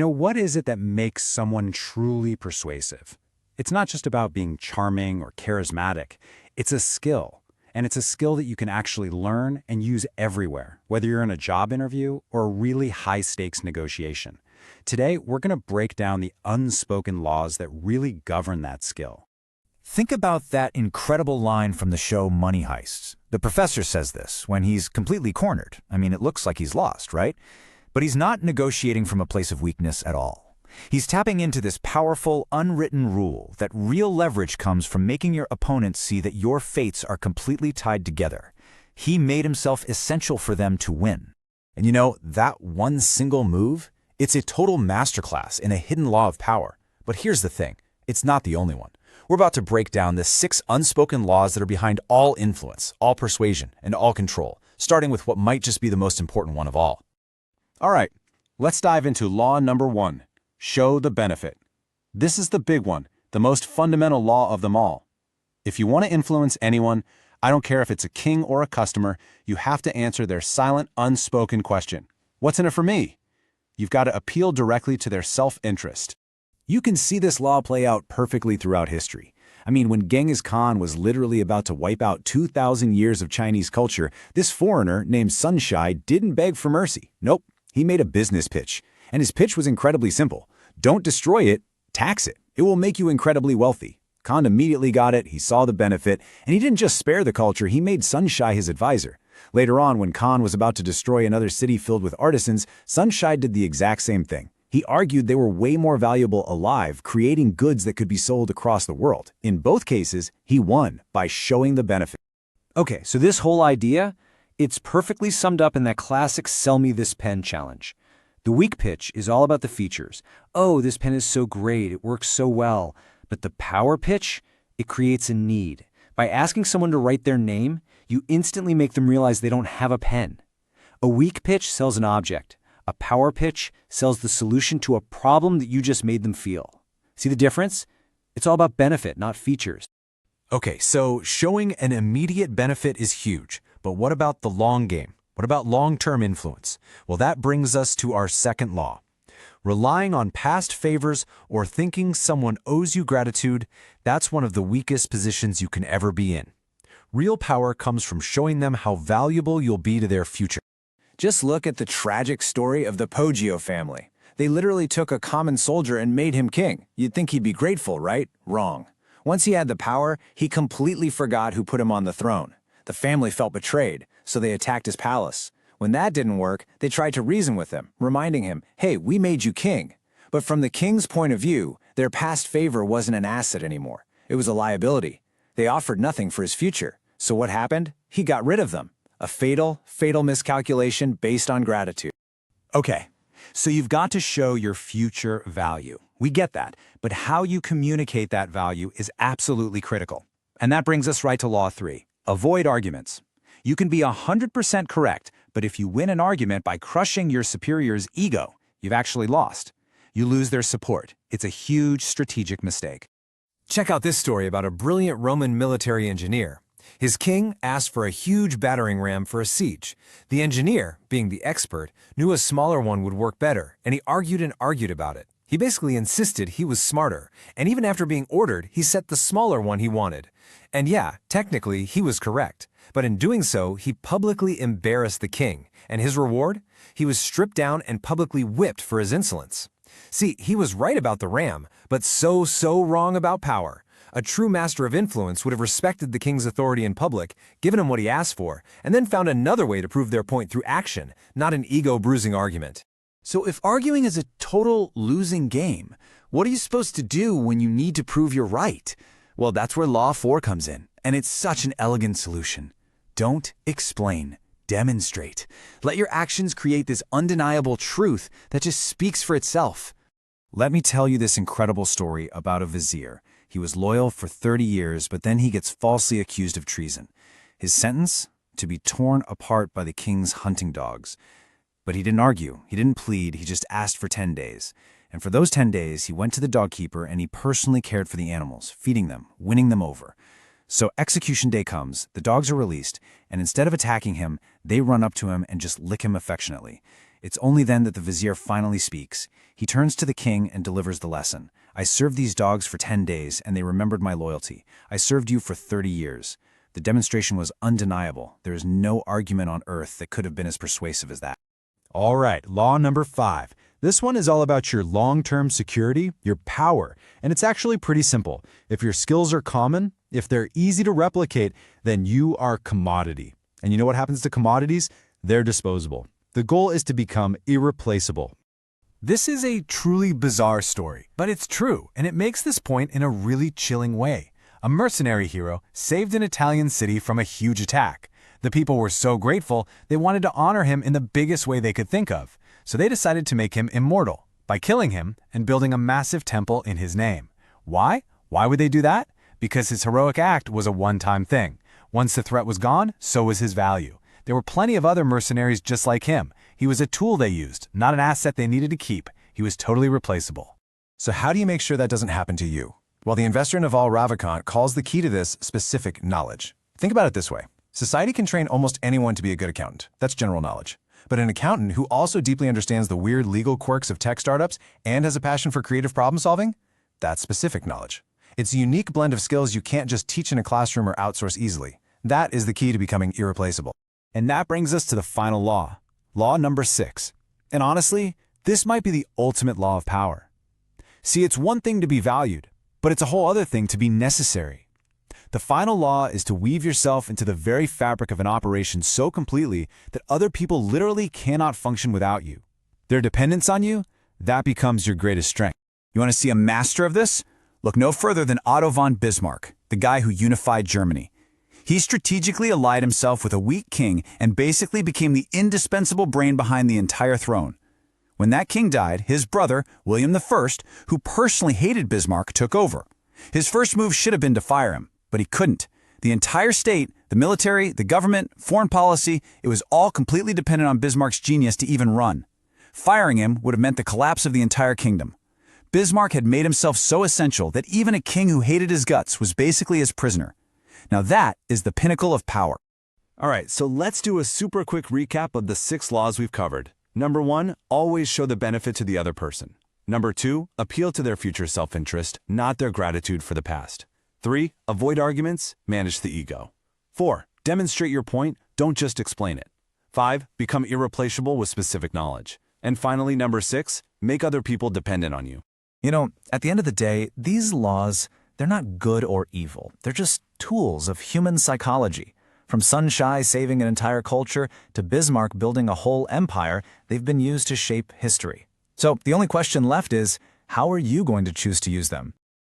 What is it that makes someone truly persuasive? It's not just about being charming or charismatic. It's a skill. And it's a skill that you can actually learn and use everywhere, whether you're in a job interview or a really high-stakes negotiation. Today, we're going to break down the unspoken laws that really govern that skill. Think about that incredible line from the show Money Heists. The professor says this when he's completely cornered. It looks like he's lost, right? But he's not negotiating from a place of weakness at all. He's tapping into this powerful, unwritten rule that real leverage comes from making your opponents see that your fates are completely tied together. He made himself essential for them to win. And that one single move, it's a total masterclass in a hidden law of power. But here's the thing, it's not the only one. We're about to break down the 6 unspoken laws that are behind all influence, all persuasion, and all control, starting with what might just be the most important one of all. All right, let's dive into law number 1. Show the benefit. This is the big one, the most fundamental law of them all. If you want to influence anyone, I don't care if it's a king or a customer, you have to answer their silent, unspoken question. What's in it for me? You've got to appeal directly to their self-interest. You can see this law play out perfectly throughout history. When Genghis Khan was literally about to wipe out 2,000 years of Chinese culture, this foreigner named Sun Shai didn't beg for mercy. Nope, he made a business pitch. And his pitch was incredibly simple. Don't destroy it, tax it. It will make you incredibly wealthy. Khan immediately got it, he saw the benefit, and he didn't just spare the culture, he made Sun Shai his advisor. Later on, when Khan was about to destroy another city filled with artisans, Sun Shai did the exact same thing. He argued they were way more valuable alive, creating goods that could be sold across the world. In both cases, he won by showing the benefit. Okay, so this whole idea, it's perfectly summed up in that classic sell me this pen challenge. The weak pitch is all about the features. Oh, this pen is so great, it works so well. But the power pitch, it creates a need. By asking someone to write their name, you instantly make them realize they don't have a pen. A weak pitch sells an object. A power pitch sells the solution to a problem that you just made them feel. See the difference? It's all about benefit, not features. Okay, so showing an immediate benefit is huge, but what about the long game? What about long-term influence? Well, that brings us to our second law. Relying on past favors or thinking someone owes you gratitude, that's one of the weakest positions you can ever be in. Real power comes from showing them how valuable you'll be to their future. Just look at the tragic story of the Poggio family. They literally took a common soldier and made him king. You'd think he'd be grateful, right? Wrong. Once he had the power, he completely forgot who put him on the throne. The family felt betrayed, so they attacked his palace. When that didn't work, they tried to reason with him, reminding him, hey, we made you king. But from the king's point of view, their past favor wasn't an asset anymore. It was a liability. They offered nothing for his future. So what happened? He got rid of them. A fatal miscalculation based on gratitude. Okay, so you've got to show your future value. We get that, but how you communicate that value is absolutely critical. And that brings us right to Law 3. Avoid arguments. You can be 100% correct, but if you win an argument by crushing your superior's ego, you've actually lost. You lose their support. It's a huge strategic mistake. Check out this story about a brilliant Roman military engineer. His king asked for a huge battering ram for a siege. The engineer, being the expert, knew a smaller one would work better, and he argued and argued about it. He basically insisted he was smarter, and even after being ordered, he set the smaller one he wanted. And yeah, technically, he was correct. But in doing so, he publicly embarrassed the king, and his reward? He was stripped down and publicly whipped for his insolence. See, he was right about the ram, but so wrong about power. A true master of influence would have respected the king's authority in public, given him what he asked for, and then found another way to prove their point through action, not an ego-bruising argument. So if arguing is a total losing game, what are you supposed to do when you need to prove you're right? Well, that's where Law 4 comes in, and it's such an elegant solution. Don't explain, demonstrate. Let your actions create this undeniable truth that just speaks for itself. Let me tell you this incredible story about a vizier. He was loyal for 30 years, but then he gets falsely accused of treason. His sentence? To be torn apart by the king's hunting dogs. But he didn't argue, he didn't plead, he just asked for 10 days. And for those 10 days, he went to the dog keeper and he personally cared for the animals, feeding them, winning them over. So execution day comes, the dogs are released, and instead of attacking him, they run up to him and just lick him affectionately. It's only then that the vizier finally speaks. He turns to the king and delivers the lesson. I served these dogs for 10 days, and they remembered my loyalty. I served you for 30 years. The demonstration was undeniable. There is no argument on earth that could have been as persuasive as that. All right, law number 5. This one is all about your long-term security, your power, and it's actually pretty simple. If your skills are common, if they're easy to replicate, then you are commodity. And you know what happens to commodities? They're disposable. The goal is to become irreplaceable. This is a truly bizarre story, but it's true, and it makes this point in a really chilling way. A mercenary hero saved an Italian city from a huge attack. The people were so grateful, they wanted to honor him in the biggest way they could think of. So they decided to make him immortal by killing him and building a massive temple in his name. Why? Why would they do that? Because his heroic act was a one-time thing. Once the threat was gone, so was his value. There were plenty of other mercenaries just like him. He was a tool they used, not an asset they needed to keep. He was totally replaceable. So how do you make sure that doesn't happen to you? Well, the investor Naval Ravikant calls the key to this specific knowledge. Think about it this way. Society can train almost anyone to be a good accountant. That's general knowledge. But an accountant who also deeply understands the weird legal quirks of tech startups and has a passion for creative problem solving, that's specific knowledge. It's a unique blend of skills you can't just teach in a classroom or outsource easily. That is the key to becoming irreplaceable. And that brings us to the final law, law number 6. And honestly, this might be the ultimate law of power. See, it's one thing to be valued, but it's a whole other thing to be necessary. The final law is to weave yourself into the very fabric of an operation so completely that other people literally cannot function without you. Their dependence on you, that becomes your greatest strength. You want to see a master of this? Look no further than Otto von Bismarck, the guy who unified Germany. He strategically allied himself with a weak king and basically became the indispensable brain behind the entire throne. When that king died, his brother, William I, who personally hated Bismarck, took over. His first move should have been to fire him, but he couldn't. The entire state, the military, the government, foreign policy, it was all completely dependent on Bismarck's genius to even run. Firing him would have meant the collapse of the entire kingdom. Bismarck had made himself so essential that even a king who hated his guts was basically his prisoner. Now that is the pinnacle of power. All right, so let's do a super quick recap of the 6 laws we've covered. Number 1, always show the benefit to the other person. Number 2, appeal to their future self-interest, not their gratitude for the past. 3, avoid arguments, manage the ego. 4, demonstrate your point, don't just explain it. 5, become irreplaceable with specific knowledge. And finally, number 6, make other people dependent on you. You know, at the end of the day, these laws, they're not good or evil. They're just tools of human psychology. From Sunshine saving an entire culture to Bismarck building a whole empire, they've been used to shape history. So the only question left is, how are you going to choose to use them?